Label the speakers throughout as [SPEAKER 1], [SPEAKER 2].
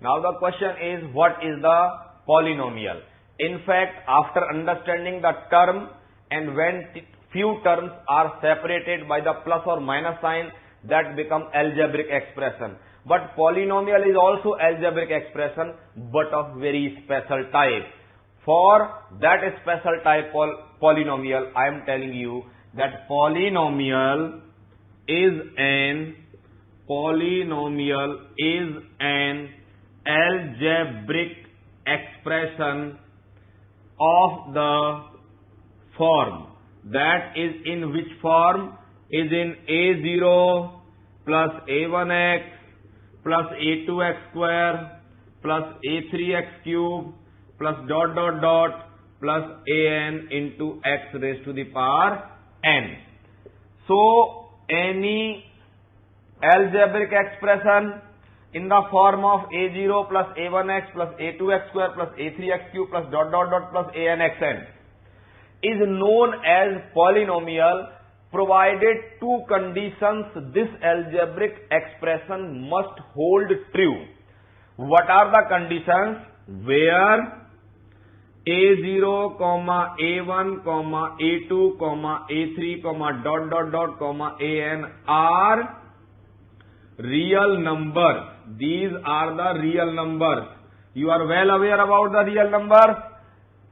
[SPEAKER 1] Now the question is, what is the polynomial? In fact, after understanding the term, and when few terms are separated by the plus or minus sign, that become algebraic expression. But polynomial is also algebraic expression, but of very special type. For that special type polynomial, I am telling you that polynomial is an algebraic expression of the form. That is in which form? Is in a0 plus a1x plus a2x square plus a3x cube plus dot dot dot plus an into x raised to the power n. So any algebraic expression in the form of a0 plus a1x plus a2x square plus a3x cube plus dot dot dot plus anxn is known as polynomial, provided two conditions this algebraic expression must hold true. What are the conditions? Where a0, a1, a2, a3, dot dot dot, an are real numbers. These are the real numbers. You are well aware about the real numbers.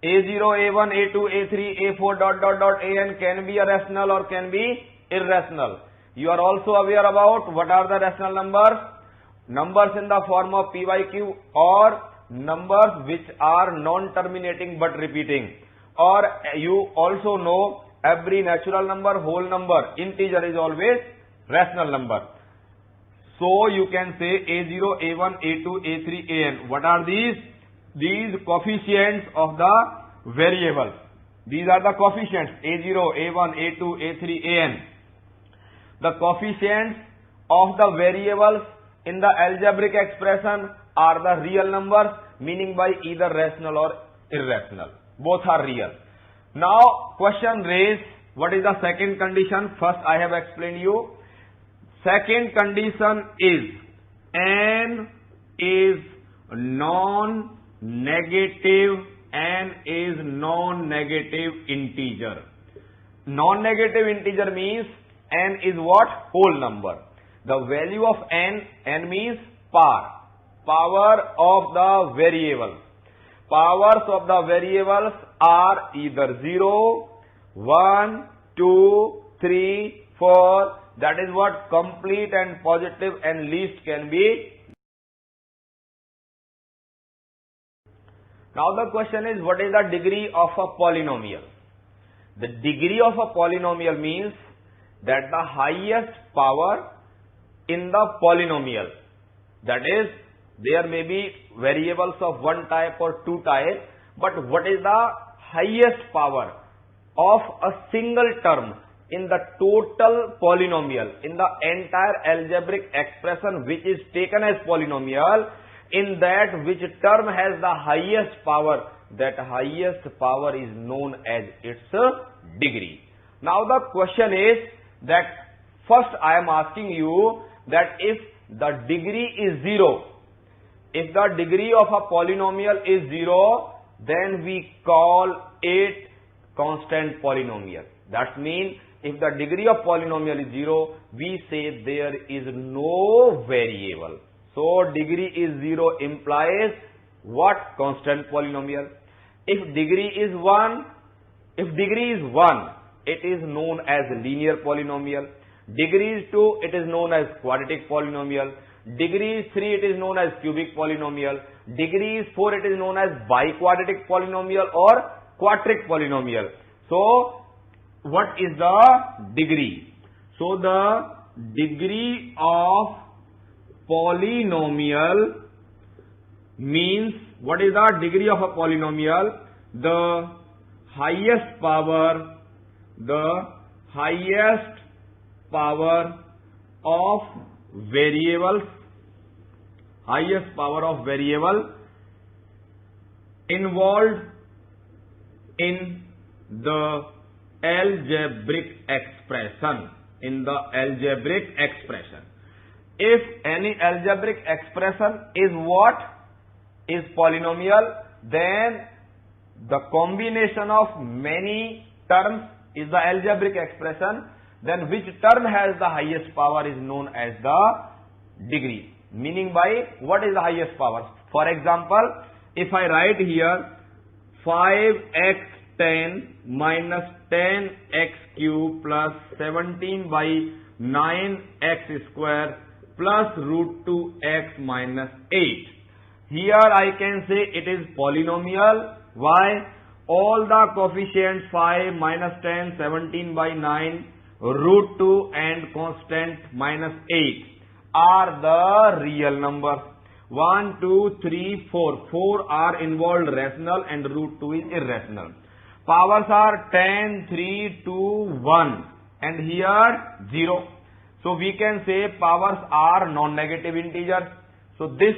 [SPEAKER 1] a0, a1, a2, a3, a4, dot dot dot, an can be a rational or can be irrational. You are also aware about what are the rational numbers? Numbers in the form of p by q, or numbers which are non-terminating but repeating. Or you also know every natural number, whole number, integer is always rational number. So you can say a0, a1, a2, a3, an. What are these? These coefficients of the variables. These are the coefficients a0, a1, a2, a3, an. The coefficients of the variables in the algebraic expression are the real numbers, meaning by either rational or irrational. Both are real. Now question raised, what is the second condition? First I have explained you. Second condition is n is non-negative integer. Non-negative integer means n is what? Whole number. The value of n means power of the variables. Powers of the variables are either 0, 1, 2, 3, 4. That is what complete and positive and least can be. Now the question is, what is the degree of a polynomial? The degree of a polynomial means that the highest power in the polynomial, that is, there may be variables of one type or two types, but what is the highest power of a single term in the total polynomial, in the entire algebraic expression which is taken as polynomial, in that which term has the highest power, that highest power is known as its degree. Now the question is that first I am asking you that if the degree is 0, if the degree of a polynomial is 0, then we call it constant polynomial. That means if the degree of polynomial is 0, we say there is no variable. So degree is 0 implies what? Constant polynomial. If degree is 1, it is known as linear polynomial. Degree is 2, it is known as quadratic polynomial. Degree is 3, it is known as cubic polynomial. Degree is 4, it is known as biquadratic polynomial or quadratic polynomial. So what is the degree? So the degree of polynomial means, what is the degree of a polynomial? The highest power of variables, involved in the algebraic expression. If any algebraic expression is what? is polynomial, then the combination of many terms is the algebraic expression. Then which term has the highest power is known as the degree. Meaning by what is the highest power? For example, if I write here 5x10 minus 10x cube plus 17 by 9x square plus root 2x minus 8. Here I can say it is polynomial. Why? All the coefficients 5, minus 10, 17 by 9, root 2 and constant minus 8 are the real numbers. 1, 2, 3, 4. 4 are involved rational and root 2 is irrational. Powers are 10, 3, 2, 1 and here 0. So we can say powers are non-negative integers. So this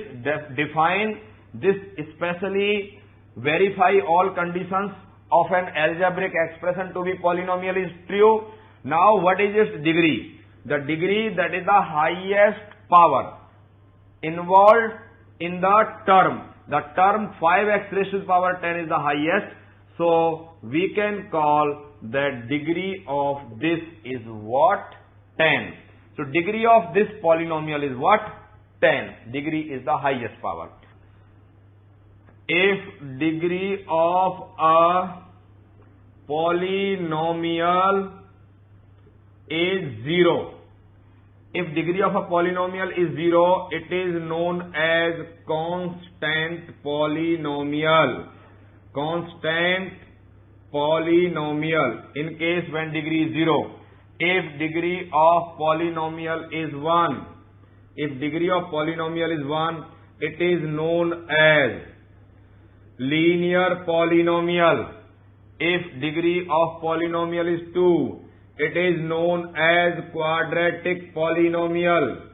[SPEAKER 1] define, this especially verify all conditions of an algebraic expression to be polynomial is true. Now what is its degree? The degree, that is the highest power involved in the term. The term 5x raised to the power 10 is the highest. So we can call that degree of this is what? 10. So degree of this polynomial is what? 10. Degree is the highest power. If degree of a polynomial is 0, if degree of a polynomial is 0, it is known as constant polynomial. Constant polynomial. In case when degree is 0, if degree of polynomial is 1, if degree of polynomial is 1, it is known as linear polynomial. If degree of polynomial is 2, it is known as quadratic polynomial.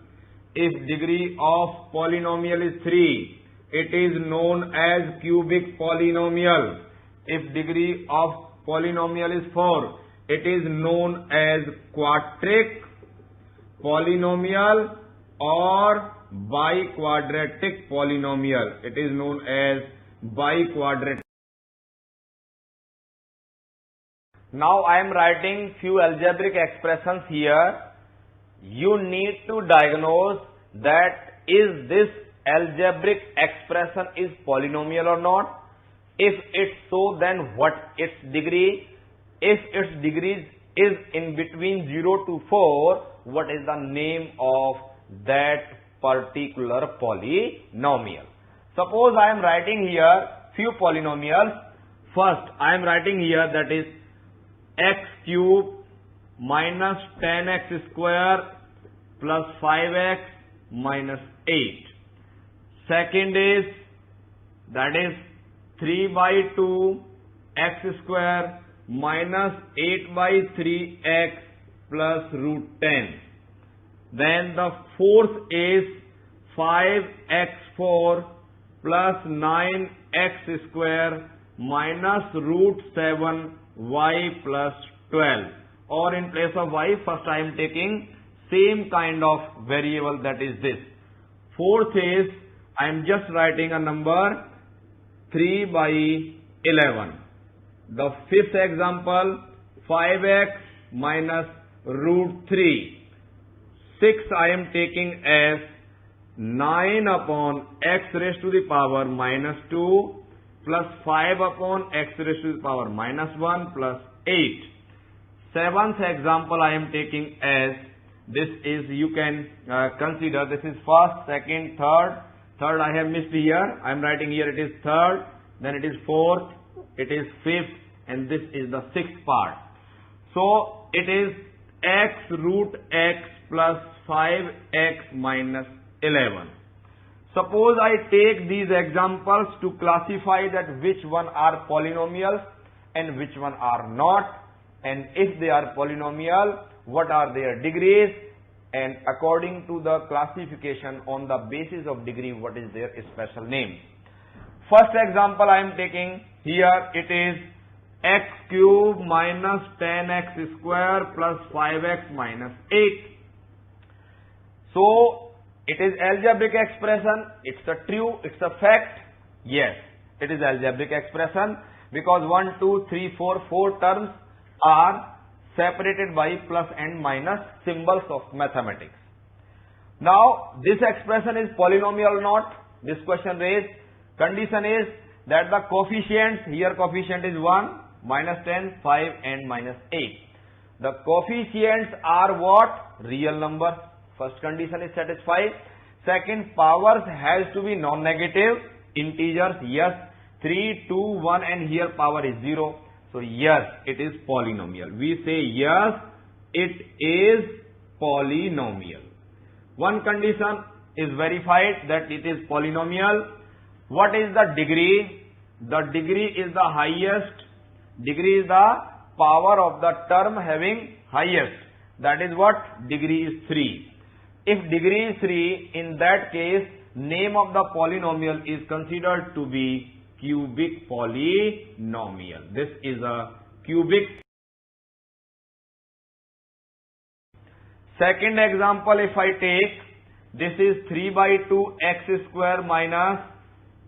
[SPEAKER 1] If degree of polynomial is 3, it is known as cubic polynomial. If degree of polynomial is 4, it is known as quadratic polynomial or biquadratic polynomial. It is known as biquadratic. Now I am writing few algebraic expressions here. You need to diagnose that is this algebraic expression is polynomial or not. If it's so, then what its degree? If its degree is in between 0 to 4, what is the name of that particular polynomial? Suppose I am writing here few polynomials. First I am writing here that is x cube minus 10x square plus 5x minus 8. Second is that is 3 by 2 x square minus 8 by 3x plus root 10. Then the fourth is 5x4 plus 9x square minus root 7 y plus 12. Or in place of y, first I am taking same kind of variable, that is this. Fourth is I am just writing a number 3 by 11. The fifth example 5x minus root 3. Sixth I am taking as 9 upon x raised to the power minus 2 plus 5 upon x raised to the power minus 1 plus 8. Seventh example I am taking as this is, you can consider this is first, second, third. Third I have missed here. I am writing here it is third, then it is fourth, it is fifth, and this is the sixth part. So it is x root x plus 5x minus 11. Suppose I take these examples to classify that which one are polynomials and which one are not, and if they are polynomial, what are their degrees, and according to the classification on the basis of degree, what is their special name. First example I am taking here, it is x cube minus 10x square plus 5x minus 8. So it is algebraic expression, it's a true, it's a fact. Yes, it is algebraic expression because 1, 2, 3, 4, 4 terms are separated by plus and minus symbols of mathematics. Now, this expression is polynomial or not? This question raised. Condition is that the coefficients, here coefficient is 1, minus 10, 5 and minus 8. The coefficients are what? Real numbers. First condition is satisfied. Second, powers has to be non-negative. Integers, yes. 3, 2, 1 and here power is 0. So yes, it is polynomial. We say yes, it is polynomial. One condition is verified that it is polynomial. What is the degree? The degree is the highest. Degree is the power of the term having highest. That is what? Degree is 3. If degree is 3, in that case, name of the polynomial is considered to be cubic polynomial. This is a cubic. Second example, if I take, this is 3 by 2 x square minus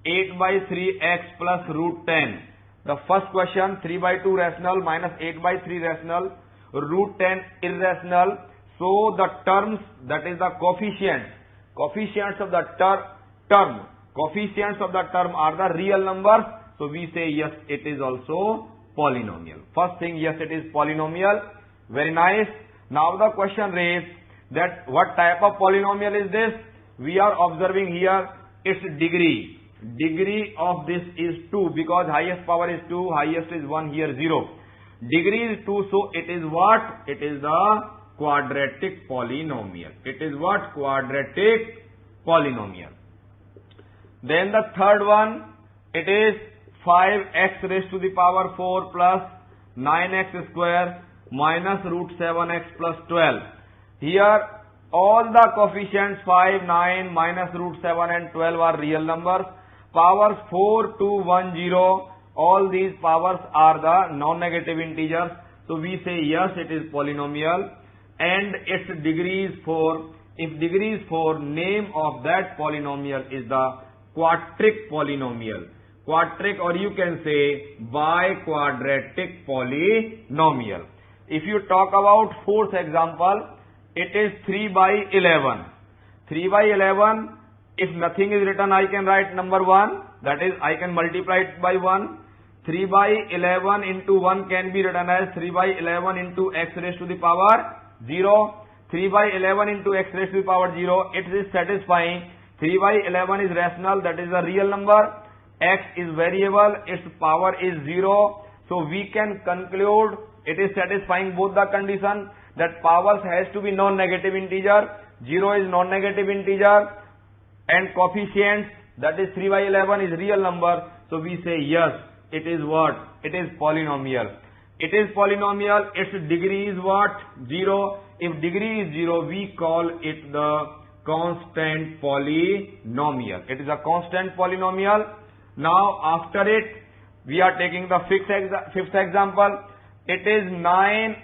[SPEAKER 1] 8 by 3 x plus root 10. The first question, 3 by 2 rational minus 8 by 3 rational, root 10 irrational. So the terms, that is the coefficients of the coefficients of the term are the real numbers. So we say yes, it is also polynomial. First thing, yes, it is polynomial. Very nice. Now the question raised that what type of polynomial is this? We are observing here its degree. Degree of this is 2 because highest power is 2, highest is 1, here 0. Degree is 2, so it is what? It is the quadratic polynomial. It is what? Quadratic polynomial. Then the third one, it is 5x raised to the power 4 plus 9x square minus root 7x plus 12. Here all the coefficients 5, 9, minus root 7 and 12 are real numbers. Powers 4, 2, 1, 0. All these powers are the non-negative integers. So we say yes, it is polynomial and its degree is 4. If degree is 4, name of that polynomial is the quadratic polynomial. Quadratic, or you can say biquadratic polynomial. If you talk about fourth example, it is 3 by 11. 3 by 11, if nothing is written, I can write number 1. That is, I can multiply it by 1. 3 by 11 into 1 can be written as 3 by 11 into x raised to the power 0. 3 by 11 into x raised to the power 0. It is satisfying. 3 by 11 is rational, that is a real number. X is variable, its power is 0. So we can conclude it is satisfying both the condition that powers has to be non-negative integer. 0 is non-negative integer and coefficients, that is 3 by 11 is real number. So we say yes, it is what? It is polynomial. It is polynomial. Its degree is what? 0. If degree is 0, we call it the constant polynomial. It is a constant polynomial. Now after it, we are taking the fifth example. It is 9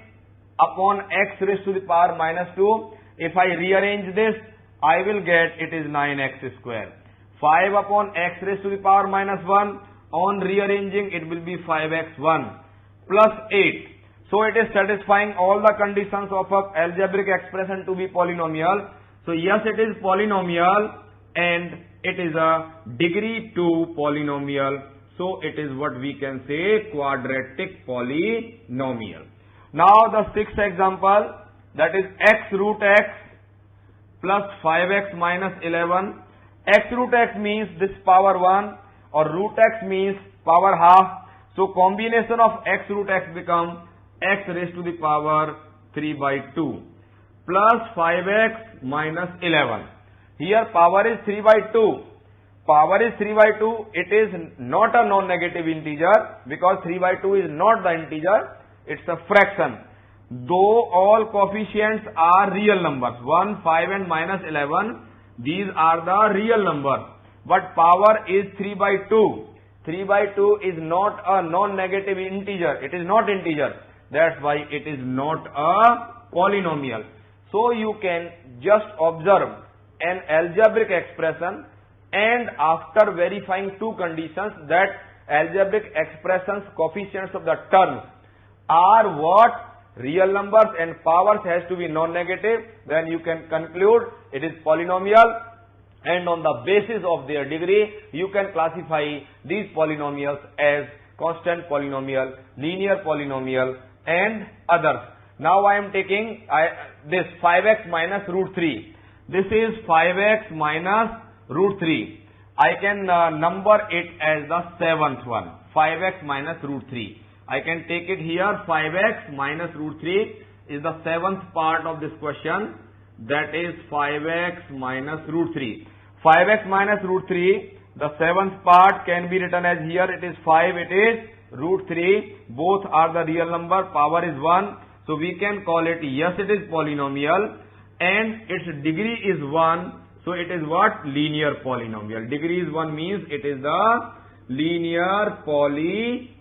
[SPEAKER 1] upon x raised to the power minus 2. If I rearrange this, I will get it is 9x square. 5 upon x raised to the power minus 1. On rearranging, it will be 5x1 plus 8. So it is satisfying all the conditions of an algebraic expression to be polynomial. So yes, it is polynomial and it is a degree 2 polynomial. So it is what we can say quadratic polynomial. Now the sixth example, that is x root x plus 5x minus 11. X root x means this power 1 or root x means power half. So combination of x root x become x raised to the power 3 by 2 plus 5x minus 11. Here power is 3 by 2. Power is 3 by 2. It is not a non-negative integer because 3 by 2 is not the integer. It's a fraction. Though all coefficients are real numbers, 1, 5 and minus 11, these are the real numbers. But power is 3 by 2. 3 by 2 is not a non-negative integer. It is not integer. That's why it is not a polynomial. So you can just observe an algebraic expression and after verifying two conditions, that algebraic expressions coefficients of the terms are what? Real numbers and powers has to be non-negative, then you can conclude it is polynomial, and on the basis of their degree you can classify these polynomials as constant polynomial, linear polynomial and others. Now I am taking this 5x minus root 3. This is 5x minus root 3. I can number it as the seventh one, 5x minus root 3. I can take it here, 5x minus root 3 is the seventh part of this question, that is 5x minus root 3. 5x minus root 3, the seventh part can be written as here, it is 5, it is root 3, both are the real number, power is 1, so we can call it, yes, it is polynomial, and its degree is 1, so it is what? Linear polynomial. Degree is 1 means it is the linear polynomial.